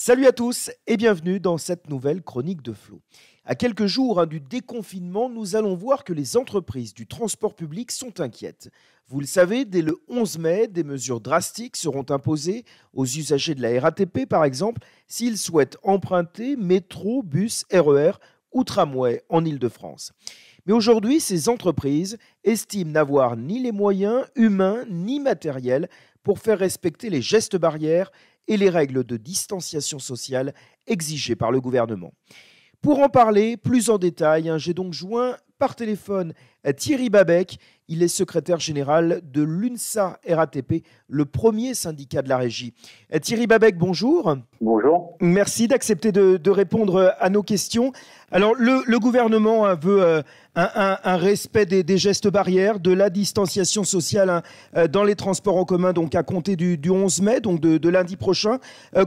Salut à tous et bienvenue dans cette nouvelle chronique de Flo. À quelques jours du déconfinement, nous allons voir que les entreprises du transport public sont inquiètes. Vous le savez, dès le 11 mai, des mesures drastiques seront imposées aux usagers de la RATP, par exemple, s'ils souhaitent emprunter métro, bus, RER ou tramway en Île-de-France. Mais aujourd'hui, ces entreprises estiment n'avoir ni les moyens humains ni matériels pour faire respecter les gestes barrières et les règles de distanciation sociale exigées par le gouvernement. Pour en parler plus en détail, j'ai donc joint par téléphone Thierry Babec. Il est secrétaire général de l'UNSA RATP, le premier syndicat de la régie. Thierry Babec, bonjour. Bonjour. Merci d'accepter de répondre à nos questions. Alors, le gouvernement veut un respect des gestes barrières, de la distanciation sociale dans les transports en commun, donc à compter du 11 mai, donc de lundi prochain.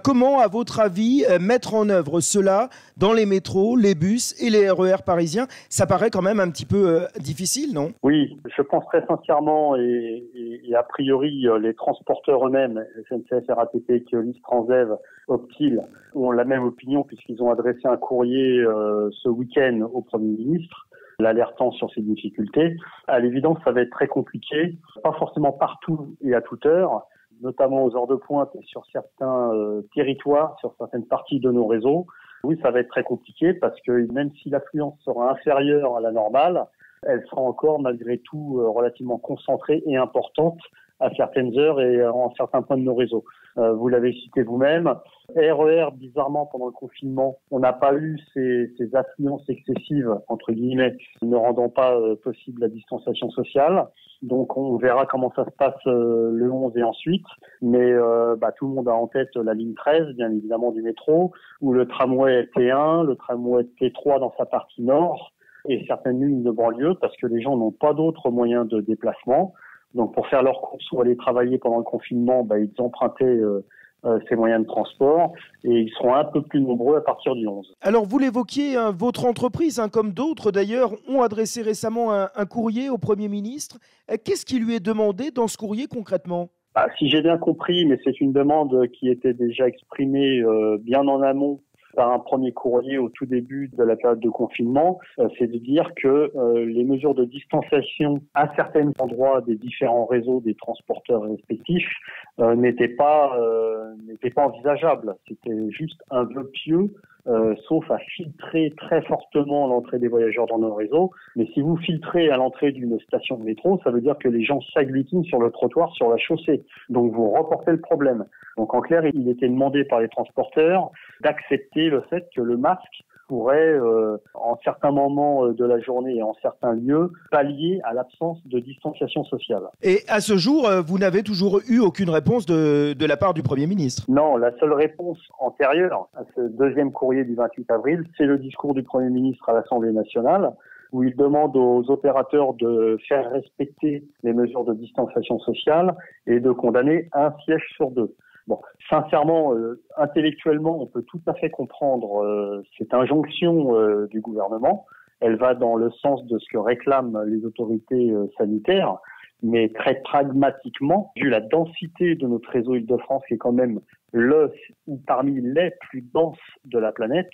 Comment, à votre avis, mettre en œuvre cela dans les métros, les bus et les RER parisiens? Ça paraît quand même un petit peu difficile, non? Oui, je pense très sincèrement et a priori les transporteurs eux-mêmes, SNCF, RATP, Keolis, Transdev, Optile, ont la même opinion puisqu'ils ont adressé un courrier ce week-end au Premier ministre, l'alertant sur ces difficultés. À l'évidence, ça va être très compliqué, pas forcément partout et à toute heure, notamment aux heures de pointe et sur certains territoires, sur certaines parties de nos réseaux. Oui, ça va être très compliqué parce que même si l'affluence sera inférieure à la normale, elle sera encore malgré tout relativement concentrée et importante à certaines heures et en certains points de nos réseaux. Vous l'avez cité vous-même. RER, bizarrement, pendant le confinement, on n'a pas eu ces affluences excessives, entre guillemets, ne rendant pas possible la distanciation sociale. Donc on verra comment ça se passe le 11 et ensuite. Mais tout le monde a en tête la ligne 13, bien évidemment, du métro, ou le tramway T1, le tramway T3 dans sa partie nord, et certaines lignes de banlieue, parce que les gens n'ont pas d'autres moyens de déplacement. Donc pour faire leurs courses ou aller travailler pendant le confinement, ils empruntaient ces moyens de transport et ils seront un peu plus nombreux à partir du 11. Alors vous l'évoquiez, votre entreprise, comme d'autres d'ailleurs, ont adressé récemment un courrier au Premier ministre. Qu'est-ce qui lui est demandé dans ce courrier concrètement ? Si j'ai bien compris, mais c'est une demande qui était déjà exprimée bien en amont par un premier courrier au tout début de la période de confinement, c'est de dire que les mesures de distanciation à certains endroits des différents réseaux des transporteurs respectifs n'étaient pas envisageables. C'était juste un vœu pieux, sauf à filtrer très fortement l'entrée des voyageurs dans nos réseaux. Mais si vous filtrez à l'entrée d'une station de métro, ça veut dire que les gens s'agglutinent sur le trottoir, sur la chaussée. Donc vous reportez le problème. Donc en clair, il était demandé par les transporteurs d'accepter le fait que le masque pourrait, en certains moments de la journée et en certains lieux, pallier à l'absence de distanciation sociale. Et à ce jour, vous n'avez toujours eu aucune réponse de la part du Premier ministre? Non, la seule réponse antérieure à ce deuxième courrier du 28 avril, c'est le discours du Premier ministre à l'Assemblée nationale, où il demande aux opérateurs de faire respecter les mesures de distanciation sociale et de condamner un siège sur deux. Bon, sincèrement, intellectuellement, on peut tout à fait comprendre cette injonction du gouvernement. Elle va dans le sens de ce que réclament les autorités sanitaires, mais très pragmatiquement, vu la densité de notre réseau Île-de-France, qui est quand même le ou parmi les plus denses de la planète,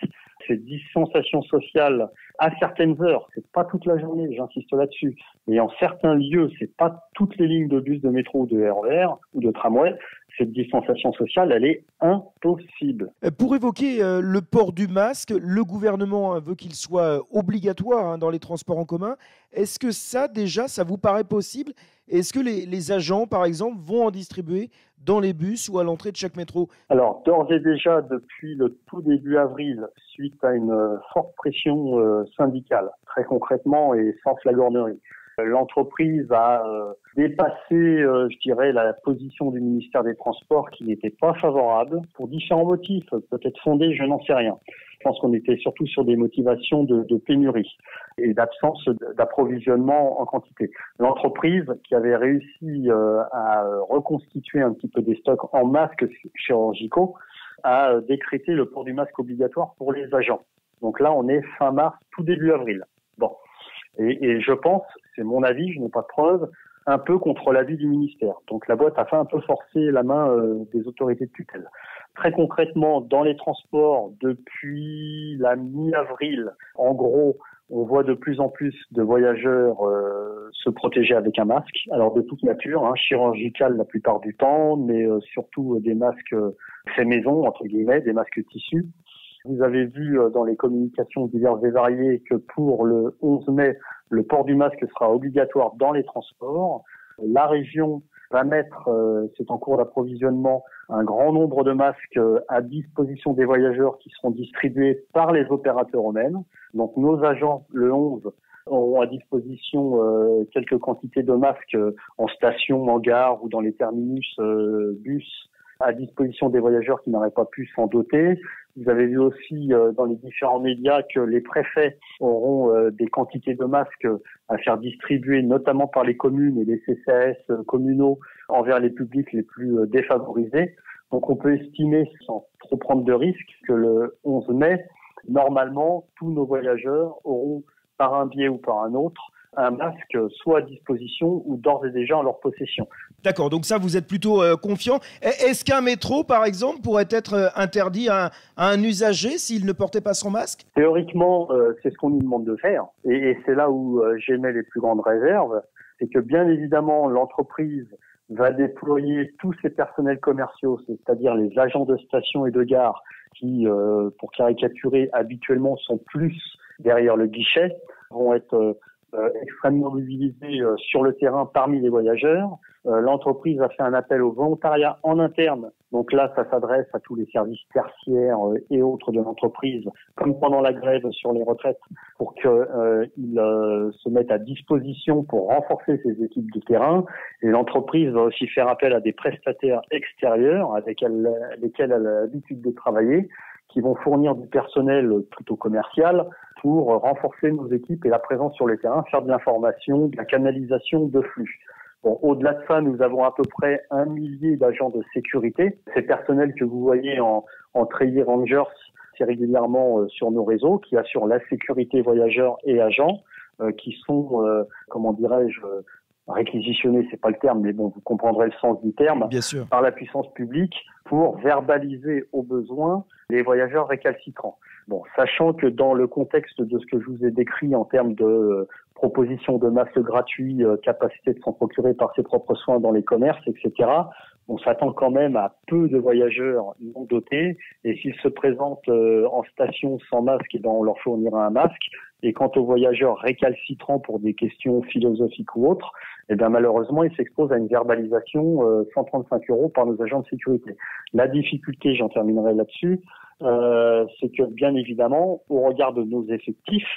cette distanciation sociale à certaines heures, c'est pas toute la journée, j'insiste là-dessus, mais en certains lieux, c'est pas toutes les lignes de bus, de métro ou de RER ou de tramway, cette distanciation sociale, elle est impossible. Pour évoquer le port du masque, le gouvernement veut qu'il soit obligatoire dans les transports en commun. Est-ce que ça, déjà, ça vous paraît possible? Est-ce que les agents, par exemple, vont en distribuer dans les bus ou à l'entrée de chaque métro? Alors, d'ores et déjà, depuis le tout début avril, suite à une forte pression syndicale, très concrètement et sans flagornerie, l'entreprise a dépassé, je dirais, la position du ministère des Transports qui n'était pas favorable pour différents motifs, peut-être fondés, je n'en sais rien. Je pense qu'on était surtout sur des motivations de pénurie et d'absence d'approvisionnement en quantité. L'entreprise, qui avait réussi à reconstituer un petit peu des stocks en masques chirurgicaux, a décrété le port du masque obligatoire pour les agents. Donc là, on est fin mars, tout début avril. Bon. Et je pense, c'est mon avis, je n'ai pas de preuves, un peu contre l'avis du ministère. Donc la boîte a fait un peu forcer la main des autorités de tutelle. Très concrètement, dans les transports, depuis la mi-avril, en gros, on voit de plus en plus de voyageurs se protéger avec un masque. Alors de toute nature, chirurgical la plupart du temps, mais surtout des masques fait maison, entre guillemets, des masques tissus. Vous avez vu dans les communications diverses et variées que pour le 11 mai, le port du masque sera obligatoire dans les transports. La région va mettre, c'est en cours d'approvisionnement, un grand nombre de masques à disposition des voyageurs qui seront distribués par les opérateurs eux-mêmes. Donc nos agents, le 11, auront à disposition quelques quantités de masques en station, en gare ou dans les terminus bus à disposition des voyageurs qui n'auraient pas pu s'en doter. Vous avez vu aussi dans les différents médias que les préfets auront des quantités de masques à faire distribuer, notamment par les communes et les CCAS communaux envers les publics les plus défavorisés. Donc on peut estimer, sans trop prendre de risques, que le 11 mai, normalement, tous nos voyageurs auront, par un biais ou par un autre, un masque soit à disposition ou d'ores et déjà en leur possession. D'accord, donc ça, vous êtes plutôt confiant. Est-ce qu'un métro, par exemple, pourrait être interdit à un usager s'il ne portait pas son masque? Théoriquement, c'est ce qu'on nous demande de faire. Et c'est là où j'émets les plus grandes réserves. C'est que bien évidemment, l'entreprise va déployer tous ses personnels commerciaux, c'est-à-dire les agents de station et de gare qui, pour caricaturer, habituellement sont plus derrière le guichet, vont être extrêmement mobilisés sur le terrain parmi les voyageurs. L'entreprise a fait un appel au volontariat en interne. Donc là, ça s'adresse à tous les services tertiaires et autres de l'entreprise, comme pendant la grève sur les retraites, pour qu'ils se mettent à disposition pour renforcer ces équipes de terrain. Et l'entreprise va aussi faire appel à des prestataires extérieurs avec lesquels elle a l'habitude de travailler, qui vont fournir du personnel plutôt commercial pour renforcer nos équipes et la présence sur le terrain, faire de l'information, de la canalisation de flux. Bon, au-delà de ça, nous avons à peu près 1 millier d'agents de sécurité. Ces personnels que vous voyez en treillis rangers, c'est régulièrement sur nos réseaux, qui assurent la sécurité voyageurs et agents, qui sont, comment dirais-je, réquisitionnés, c'est pas le terme, mais bon, vous comprendrez le sens du terme, Bien sûr, par la puissance publique pour verbaliser au besoin les voyageurs récalcitrants. Bon, sachant que dans le contexte de ce que je vous ai décrit en termes de proposition de masques gratuits, capacité de s'en procurer par ses propres soins dans les commerces, etc., on s'attend quand même à peu de voyageurs non dotés. Et s'ils se présentent en station sans masque, et ben on leur fournira un masque. Et quant aux voyageurs récalcitrants pour des questions philosophiques ou autres, eh bien malheureusement, ils s'exposent à une verbalisation 135 € par nos agents de sécurité. La difficulté, j'en terminerai là-dessus, c'est que bien évidemment, au regard de nos effectifs,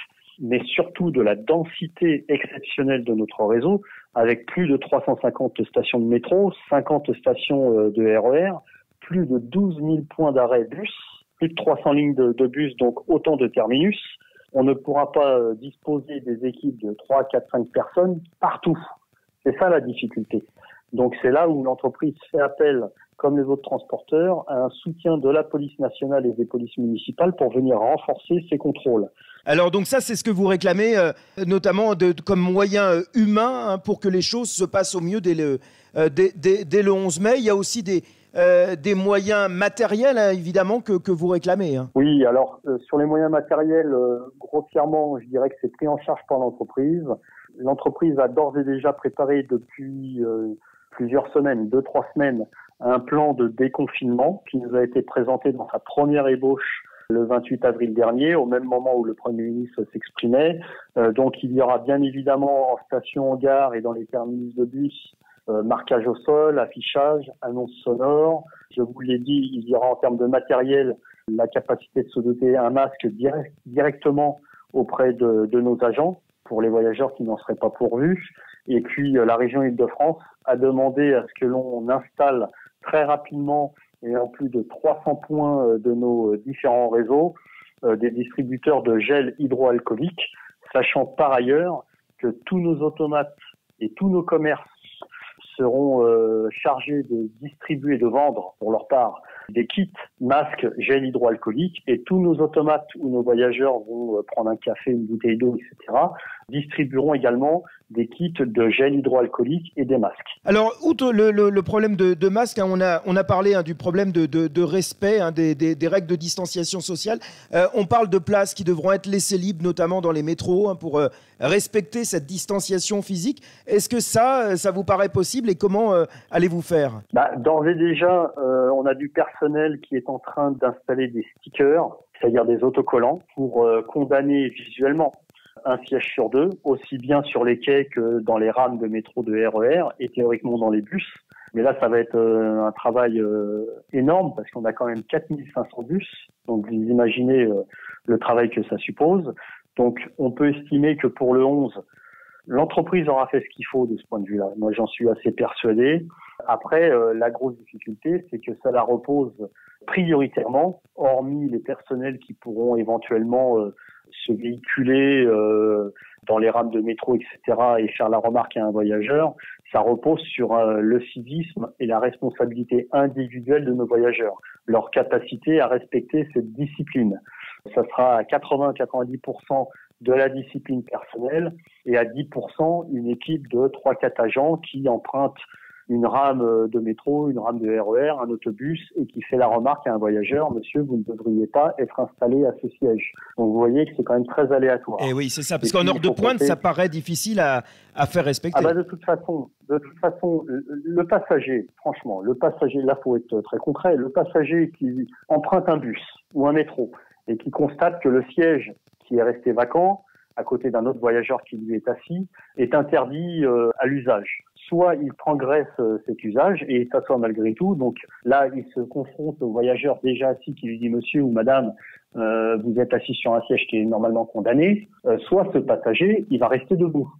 mais surtout de la densité exceptionnelle de notre réseau, avec plus de 350 stations de métro, 50 stations de RER, plus de 12 000 points d'arrêt bus, plus de 300 lignes de bus, donc autant de terminus, on ne pourra pas disposer des équipes de 3, 4, 5 personnes partout. C'est ça la difficulté. Donc c'est là où l'entreprise fait appel, comme les autres transporteurs, à un soutien de la police nationale et des polices municipales pour venir renforcer ces contrôles. Alors donc ça, c'est ce que vous réclamez, notamment comme moyen humain pour que les choses se passent au mieux dès le 11 mai. Il y a aussi des moyens matériels, évidemment, que vous réclamez. Oui, alors sur les moyens matériels, grossièrement, je dirais que c'est pris en charge par l'entreprise. L'entreprise a d'ores et déjà préparé depuis plusieurs semaines, 2-3 semaines, un plan de déconfinement qui nous a été présenté dans sa première ébauche le 28 avril dernier, au même moment où le Premier ministre s'exprimait. Donc il y aura bien évidemment en station, en gare et dans les terminus de bus, marquage au sol, affichage, annonce sonore. Je vous l'ai dit, il y aura en termes de matériel la capacité de se doter un masque directement auprès de nos agents pour les voyageurs qui n'en seraient pas pourvus. Et puis la région Île-de-France a demandé à ce que l'on installe très rapidement et en plus de 300 points de nos différents réseaux des distributeurs de gel hydroalcoolique, sachant par ailleurs que tous nos automates et tous nos commerces seront chargés de distribuer et de vendre pour leur part des kits, masques, gel hydroalcoolique, et tous nos automates où nos voyageurs vont prendre un café, une bouteille d'eau, etc., distribueront également des kits de gel hydroalcoolique et des masques. Alors, outre le problème de masques, hein, on a parlé du problème de respect des règles de distanciation sociale. On parle de places qui devront être laissées libres, notamment dans les métros, pour respecter cette distanciation physique. Est-ce que ça vous paraît possible et comment allez-vous faire? D'ores et déjà, on a du personnel qui est en train d'installer des stickers, c'est-à-dire des autocollants, pour condamner visuellement un siège sur deux, aussi bien sur les quais que dans les rames de métro, de RER et théoriquement dans les bus. Mais là, ça va être un travail énorme parce qu'on a quand même 4500 bus. Donc, vous imaginez le travail que ça suppose. Donc, on peut estimer que pour le 11, l'entreprise aura fait ce qu'il faut de ce point de vue-là. Moi, j'en suis assez persuadé. Après, la grosse difficulté, c'est que ça la repose prioritairement, hormis les personnels qui pourront éventuellement se véhiculer dans les rames de métro, etc., et faire la remarque à un voyageur, ça repose sur le civisme et la responsabilité individuelle de nos voyageurs, leur capacité à respecter cette discipline. Ça sera à 80-90% de la discipline personnelle et à 10% une équipe de 3-4 agents qui empruntent une rame de métro, une rame de RER, un autobus et qui fait la remarque à un voyageur: monsieur, vous ne devriez pas être installé à ce siège. Donc vous voyez que c'est quand même très aléatoire. Et oui, c'est ça, parce qu'en heure de pointe, ça paraît difficile à faire respecter. De toute façon, le passager, franchement, là, faut être très concret, le passager qui emprunte un bus ou un métro et qui constate que le siège qui est resté vacant à côté d'un autre voyageur qui lui est assis est interdit à l'usage. Soit il transgresse cet usage et s'assoit malgré tout. Donc là, il se confronte au voyageur déjà assis qui lui dit: monsieur ou madame, vous êtes assis sur un siège qui est normalement condamné. Soit ce passager, il va rester debout.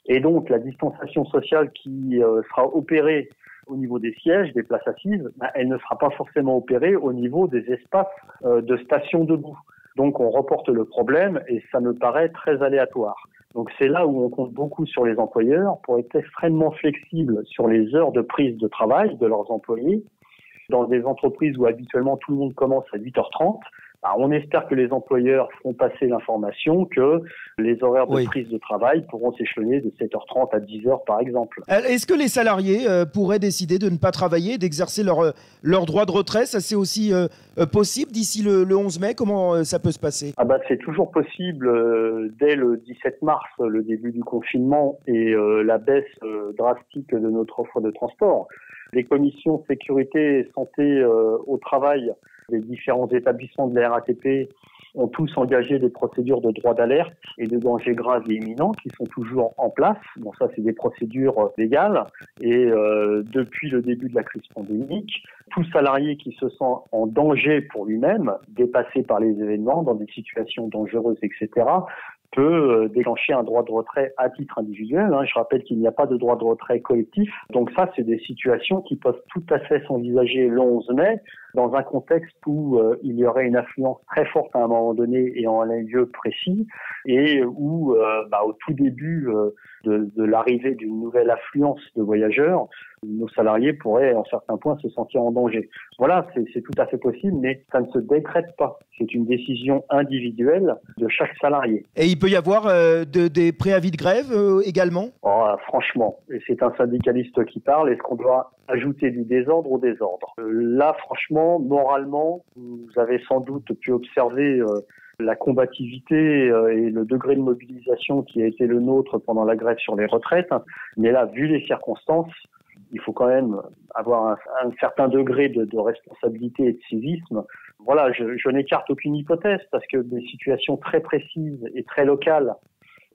Et donc la distanciation sociale qui sera opérée au niveau des sièges, des places assises, elle ne sera pas forcément opérée au niveau des espaces de station debout. Donc on reporte le problème et ça me paraît très aléatoire. Donc c'est là où on compte beaucoup sur les employeurs pour être extrêmement flexibles sur les heures de prise de travail de leurs employés. Dans des entreprises où habituellement tout le monde commence à 8h30, on espère que les employeurs feront passer l'information que les horaires de prise de travail pourront s'échelonner de 7h30 à 10h par exemple. Est-ce que les salariés pourraient décider de ne pas travailler, d'exercer leur droit de retrait? Ça, c'est aussi possible d'ici le 11 mai? Comment ça peut se passer? C'est toujours possible dès le 17 mars, le début du confinement et la baisse drastique de notre offre de transport. Les commissions sécurité et santé au travail des différents établissements de la RATP ont tous engagé des procédures de droit d'alerte et de danger grave et imminent qui sont toujours en place. Bon, ça, c'est des procédures légales. Et depuis le début de la crise pandémique, tout salarié qui se sent en danger pour lui-même, dépassé par les événements, dans des situations dangereuses, etc., peut déclencher un droit de retrait à titre individuel. Je rappelle qu'il n'y a pas de droit de retrait collectif. Donc ça, c'est des situations qui peuvent tout à fait s'envisager le 11 mai dans un contexte où il y aurait une affluence très forte à un moment donné et en un lieu précis et où, au tout début de l'arrivée d'une nouvelle affluence de voyageurs, nos salariés pourraient en certains points se sentir en danger. Voilà, c'est tout à fait possible, mais ça ne se décrète pas. C'est une décision individuelle de chaque salarié. Et il peut y avoir des préavis de grève également? Franchement, et c'est un syndicaliste qui parle, est-ce qu'on doit ajouter du désordre au désordre? Là, franchement, moralement, vous avez sans doute pu observer la combativité et le degré de mobilisation qui a été le nôtre pendant la grève sur les retraites. Mais là, vu les circonstances, il faut quand même avoir un certain degré de responsabilité et de civisme. Voilà, je n'écarte aucune hypothèse parce que des situations très précises et très locales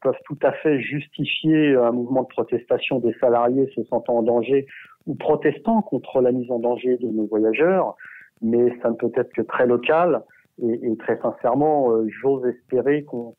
peuvent tout à fait justifier un mouvement de protestation des salariés se sentant en danger ou protestant contre la mise en danger de nos voyageurs, mais ça ne peut être que très local. Et très sincèrement, j'ose espérer qu'on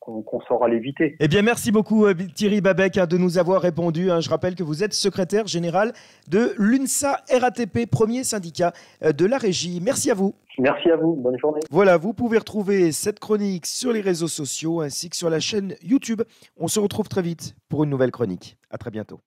saura l'éviter. Eh bien, merci beaucoup Thierry Babek de nous avoir répondu. Je rappelle que vous êtes secrétaire général de l'UNSA RATP, premier syndicat de la régie. Merci à vous. Merci à vous, bonne journée. Voilà, vous pouvez retrouver cette chronique sur les réseaux sociaux ainsi que sur la chaîne YouTube. On se retrouve très vite pour une nouvelle chronique. À très bientôt.